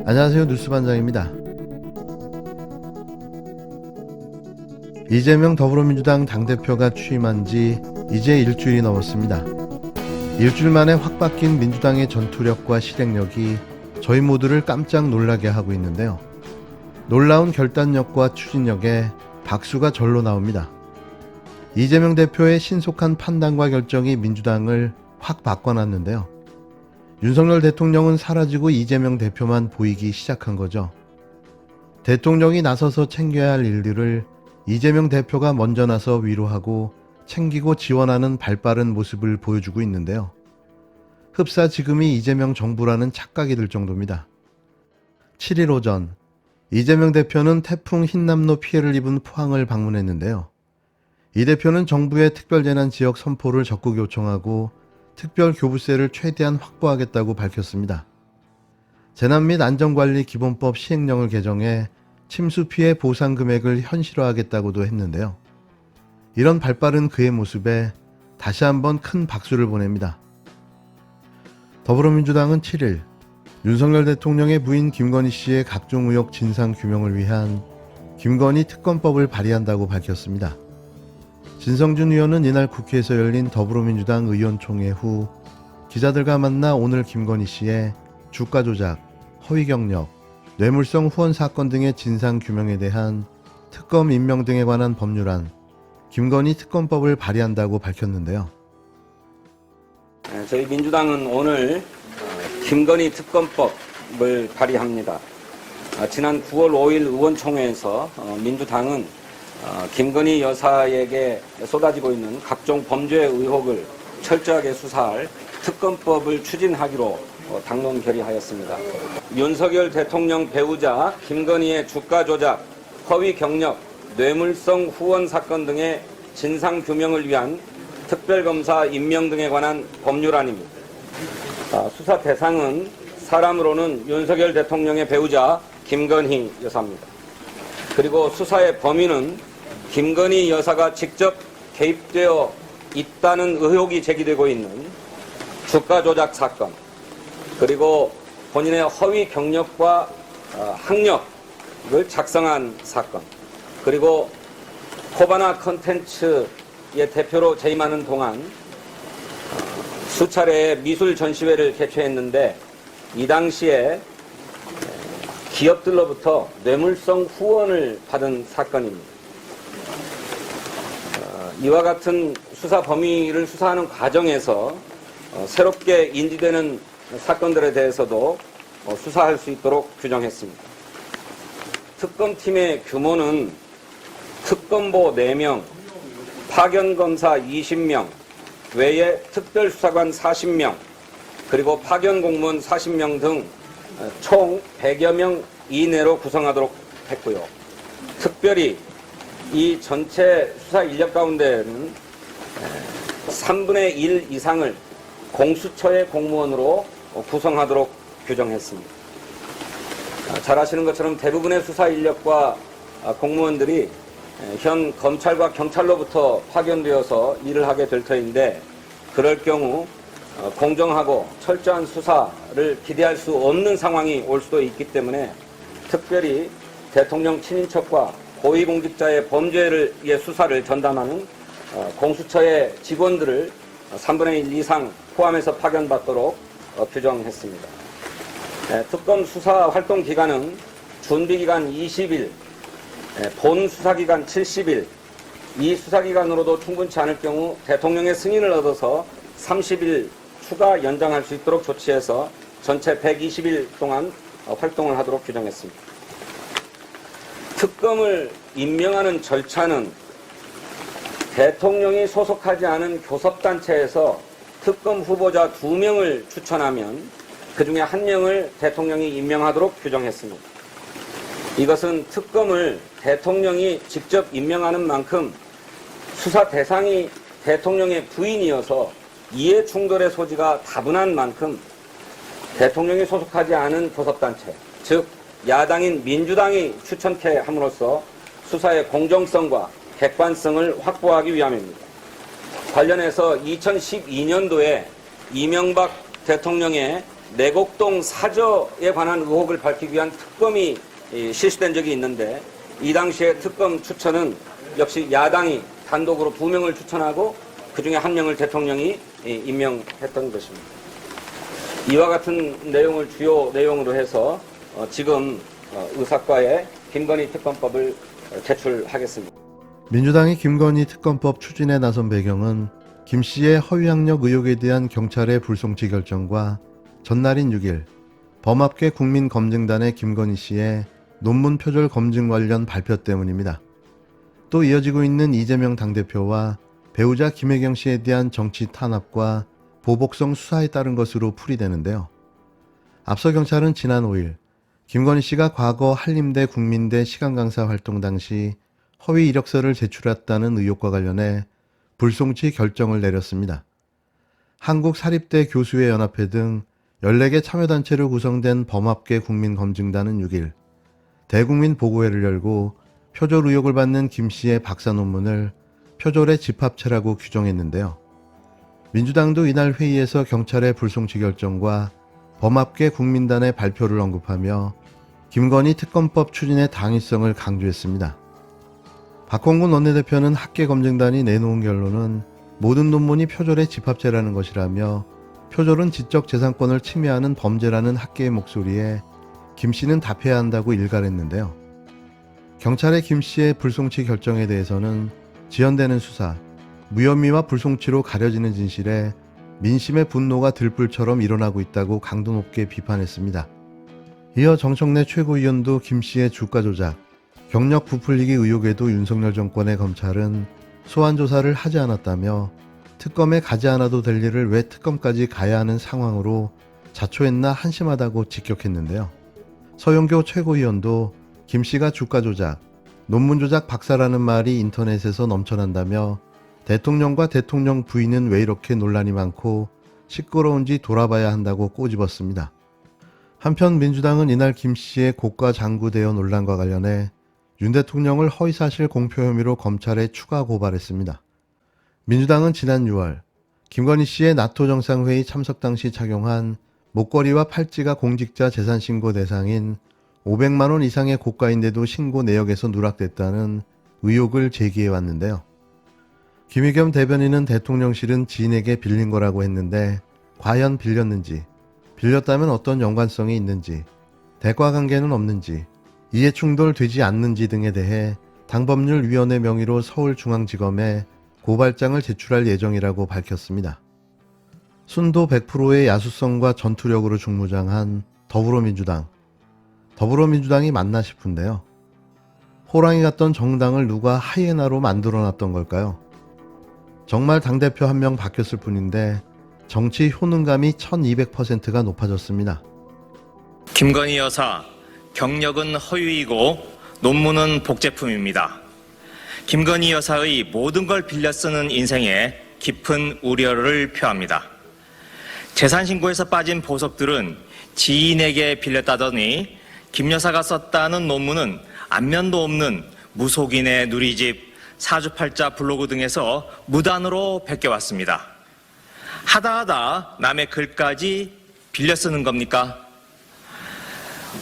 안녕하세요. 뉴스반장입니다. 이재명 더불어민주당 당대표가 취임한 지 이제 일주일이 넘었습니다. 일주일 만에 확 바뀐 민주당의 전투력과 실행력이 저희 모두를 깜짝 놀라게 하고 있는데요. 놀라운 결단력과 추진력에 박수가 절로 나옵니다. 이재명 대표의 신속한 판단과 결정이 민주당을 확 바꿔놨는데요. 윤석열 대통령은 사라지고 이재명 대표만 보이기 시작한 거죠. 대통령이 나서서 챙겨야 할 일들을 이재명 대표가 먼저 나서 위로하고 챙기고 지원하는 발빠른 모습을 보여주고 있는데요. 흡사 지금이 이재명 정부라는 착각이 들 정도입니다. 7일 오전 이재명 대표는 태풍 흰남노 피해를 입은 포항을 방문했는데요. 이 대표는 정부의 특별재난지역 선포를 적극 요청하고 특별교부세를 최대한 확보하겠다고 밝혔습니다. 재난 및 안전관리기본법 시행령을 개정해 침수 피해 보상 금액을 현실화하겠다고도 했는데요. 이런 발빠른 그의 모습에 다시 한번 큰 박수를 보냅니다. 더불어민주당은 7일 윤석열 대통령의 부인 김건희 씨의 각종 의혹 진상규명을 위한 김건희 특검법을 발의한다고 밝혔습니다. 진성준 의원은 이날 국회에서 열린 더불어민주당 의원총회 후 기자들과 만나 오늘 김건희 씨의 주가 조작, 허위 경력, 뇌물성 후원 사건 등의 진상규명에 대한 특검 임명 등에 관한 법률안, 김건희 특검법을 발의한다고 밝혔는데요. 저희 민주당은 오늘 김건희 특검법을 발의합니다. 지난 9월 5일 의원총회에서 민주당은 김건희 여사에게 쏟아지고 있는 각종 범죄 의혹을 철저하게 수사할 특검법을 추진하기로 당론 결의하였습니다. 윤석열 대통령 배우자 김건희의 주가 조작, 허위 경력, 뇌물성 후원 사건 등의 진상규명을 위한 특별검사 임명 등에 관한 법률안입니다. 수사 대상은 사람으로는 윤석열 대통령의 배우자 김건희 여사입니다. 그리고 수사의 범위는 김건희 여사가 직접 개입되어 있다는 의혹이 제기되고 있는 주가 조작 사건, 그리고 본인의 허위 경력과 학력을 작성한 사건, 그리고 코바나 컨텐츠의 대표로 재임하는 동안 수차례 미술 전시회를 개최했는데 이 당시에 기업들로부터 뇌물성 후원을 받은 사건입니다. 이와 같은 수사 범위를 수사하는 과정에서 새롭게 인지되는 사건들에 대해서도 수사할 수 있도록 규정했습니다. 특검팀의 규모는 특검보 4명, 파견검사 20명, 외에 특별수사관 40명, 그리고 파견공무원 40명 등 총 100여 명 이내로 구성하도록 했고요. 특별히 이 전체 수사 인력 가운데는 3분의 1 이상을 공수처의 공무원으로 구성하도록 규정했습니다. 잘 아시는 것처럼 대부분의 수사 인력과 공무원들이 현 검찰과 경찰로부터 파견되어서 일을 하게 될 터인데, 그럴 경우 공정하고 철저한 수사를 기대할 수 없는 상황이 올 수도 있기 때문에 특별히 대통령 친인척과 고위공직자의 범죄의 수사를 전담하는 공수처의 직원들을 3분의 1 이상 포함해서 파견받도록 규정했습니다. 특검 수사 활동 기간은 준비기간 20일, 본 수사기간 70일, 이 수사기간으로도 충분치 않을 경우 대통령의 승인을 얻어서 30일 추가 연장할 수 있도록 조치해서 전체 120일 동안 활동을 하도록 규정했습니다. 특검을 임명하는 절차는 대통령이 소속하지 않은 교섭단체에서 특검 후보자 2명을 추천하면 그 중에 1명을 대통령이 임명하도록 규정했습니다. 이것은 특검을 대통령이 직접 임명하는 만큼 수사 대상이 대통령의 부인이어서 이해 충돌의 소지가 다분한 만큼 대통령이 소속하지 않은 교섭단체, 즉 야당인 민주당이 추천케 함으로써 수사의 공정성과 객관성을 확보하기 위함입니다. 관련해서 2012년도에 이명박 대통령의 내곡동 사저에 관한 의혹을 밝히기 위한 특검이 실시된 적이 있는데 이 당시에 특검 추천은 역시 야당이 단독으로 2명을 추천하고 그중에 1명을 대통령이 임명했던 것입니다. 이와 같은 내용을 주요 내용으로 해서 지금 의사과에 김건희 특검법을 제출하겠습니다. 민주당이 김건희 특검법 추진에 나선 배경은 김 씨의 허위학력 의혹에 대한 경찰의 불송치 결정과 전날인 6일 범합계 국민검증단의 김건희 씨의 논문 표절 검증 관련 발표 때문입니다. 또 이어지고 있는 이재명 당대표와 배우자 김혜경 씨에 대한 정치 탄압과 보복성 수사에 따른 것으로 풀이되는데요. 앞서 경찰은 지난 5일 김건희 씨가 과거 한림대 국민대 시간강사 활동 당시 허위 이력서를 제출했다는 의혹과 관련해 불송치 결정을 내렸습니다. 한국사립대 교수회 연합회 등 14개 참여단체로 구성된 범합계 국민검증단은 6일 대국민 보고회를 열고 표절 의혹을 받는 김 씨의 박사 논문을 표절의 집합체라고 규정했는데요. 민주당도 이날 회의에서 경찰의 불송치 결정과 범합계 국민단의 발표를 언급하며 김건희 특검법 추진의 당위성을 강조했습니다. 박홍근 원내대표는 학계검증단이 내놓은 결론은 모든 논문이 표절의 집합체라는 것이라며 표절은 지적재산권을 침해하는 범죄라는 학계의 목소리에 김 씨는 답해야 한다고 일갈했는데요. 경찰의 김 씨의 불송치 결정에 대해서는 지연되는 수사, 무혐의와 불송치로 가려지는 진실에 민심의 분노가 들불처럼 일어나고 있다고 강도 높게 비판했습니다. 이어 정청래 최고위원도 김 씨의 주가 조작, 경력 부풀리기 의혹에도 윤석열 정권의 검찰은 소환 조사를 하지 않았다며 특검에 가지 않아도 될 일을 왜 특검까지 가야 하는 상황으로 자초했나 한심하다고 직격했는데요. 서영교 최고위원도 김 씨가 주가 조작, 논문 조작 박사라는 말이 인터넷에서 넘쳐난다며 대통령과 대통령 부인은 왜 이렇게 논란이 많고 시끄러운지 돌아봐야 한다고 꼬집었습니다. 한편 민주당은 이날 김 씨의 고가 장구 대여 논란과 관련해 윤 대통령을 허위사실 공표 혐의로 검찰에 추가 고발했습니다. 민주당은 지난 6월 김건희 씨의 나토 정상회의 참석 당시 착용한 목걸이와 팔찌가 공직자 재산신고 대상인 500만 원 이상의 고가인데도 신고 내역에서 누락됐다는 의혹을 제기해왔는데요. 김의겸 대변인은 대통령실은 지인에게 빌린 거라고 했는데 과연 빌렸는지, 빌렸다면 어떤 연관성이 있는지, 대가관계는 없는지, 이해충돌 되지 않는지 등에 대해 당법률위원회 명의로 서울중앙지검에 고발장을 제출할 예정이라고 밝혔습니다. 순도 100%의 야수성과 전투력으로 중무장한 더불어민주당이 맞나 싶은데요. 호랑이 같던 정당을 누가 하이에나로 만들어놨던 걸까요? 정말 당대표 한 명 바뀌었을 뿐인데 정치 효능감이 1200%가 높아졌습니다. 김건희 여사, 경력은 허위이고 논문은 복제품입니다. 김건희 여사의 모든 걸 빌려 쓰는 인생에 깊은 우려를 표합니다. 재산신고에서 빠진 보석들은 지인에게 빌렸다더니 김 여사가 썼다는 논문은 안면도 없는 무속인의 누리집, 사주팔자 블로그 등에서 무단으로 베껴왔습니다. 하다하다 남의 글까지 빌려 쓰는 겁니까?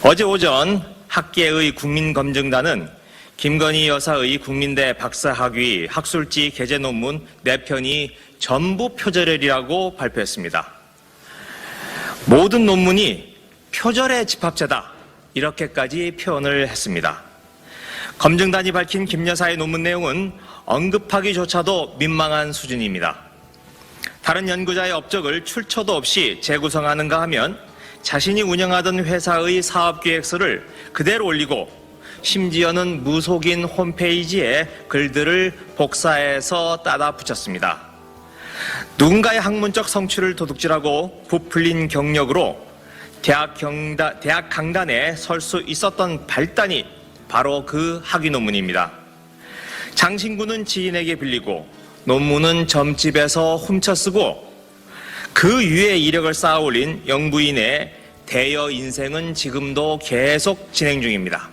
어제 오전 학계의 국민검증단은 김건희 여사의 국민대 박사학위 학술지 게재 논문 4편이 전부 표절이라고 발표했습니다. 모든 논문이 표절의 집합체다, 이렇게까지 표현을 했습니다. 검증단이 밝힌 김 여사의 논문 내용은 언급하기조차도 민망한 수준입니다. 다른 연구자의 업적을 출처도 없이 재구성하는가 하면 자신이 운영하던 회사의 사업계획서를 그대로 올리고 심지어는 무속인 홈페이지에 글들을 복사해서 따다 붙였습니다. 누군가의 학문적 성취를 도둑질하고 부풀린 경력으로 대학 강단에 설 수 있었던 발단이 바로 그 학위 논문입니다. 장신구는 지인에게 빌리고 논문은 점집에서 훔쳐쓰고 그 위에 이력을 쌓아 올린 영부인의 대여 인생은 지금도 계속 진행 중입니다.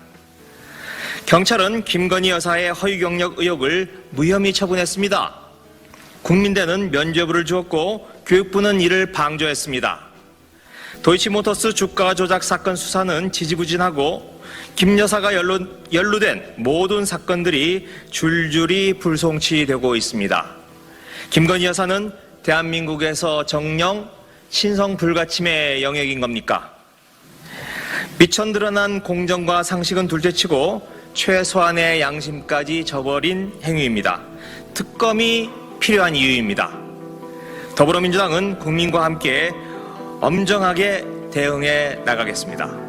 경찰은 김건희 여사의 허위 경력 의혹을 무혐의 처분했습니다. 국민대는 면죄부를 주었고 교육부는 이를 방조했습니다. 도이치모터스 주가 조작 사건 수사는 지지부진하고 김 여사가 연루된 모든 사건들이 줄줄이 불송치되고 있습니다. 김건희 여사는 대한민국에서 정령 신성 불가침의 영역인 겁니까? 미천 드러난 공정과 상식은 둘째치고 최소한의 양심까지 저버린 행위입니다. 특검이 필요한 이유입니다. 더불어민주당은 국민과 함께 엄정하게 대응해 나가겠습니다.